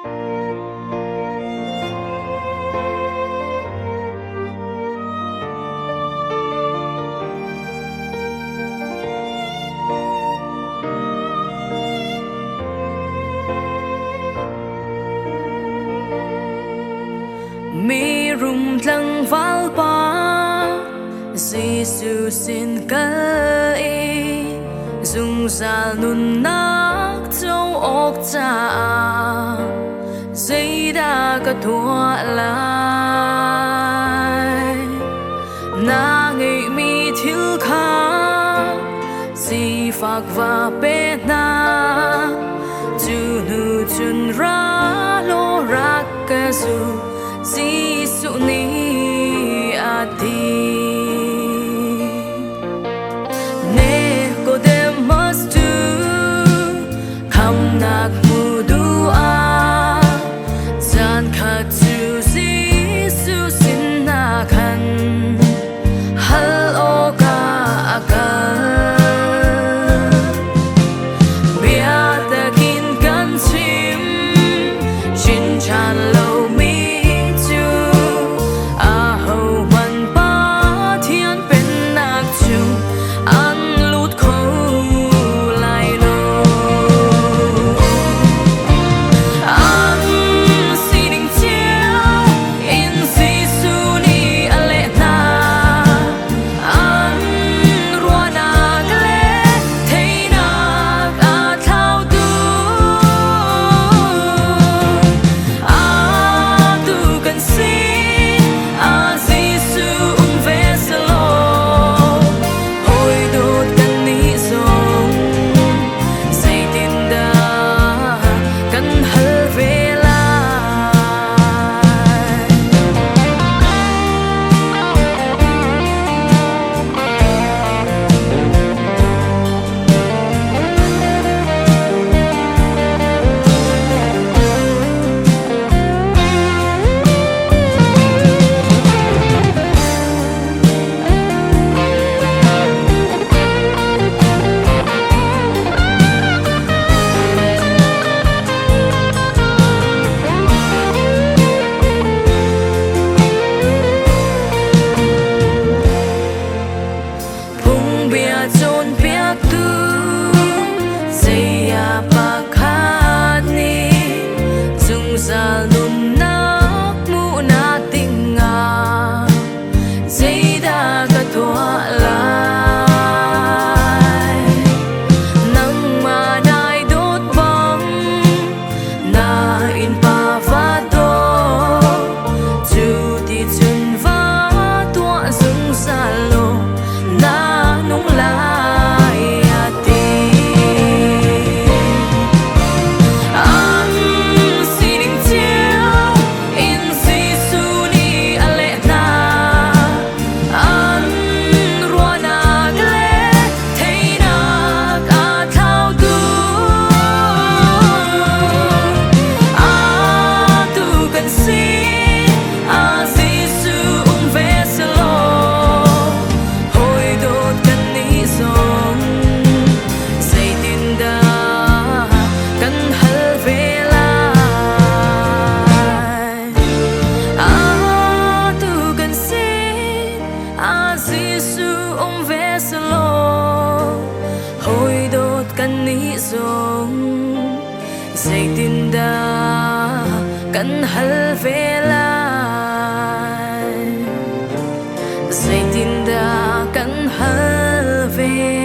mi rum tlang val pa Giêsu xin cây dung ra nun nắc châu ốc cha dây đã cả thua lại na ngày mi thiếu khá si phạc và bê na chu nu chun ra lo rak ka su Giêsu ni ati ne Nicodemus tu kham nak mu dua zan khat chu Giêsu sin na khan hal o ka akal bia ta kin kan chim chin chan lo mi Dây tin đã cắn hal về lại Dây tin đã cắn hal về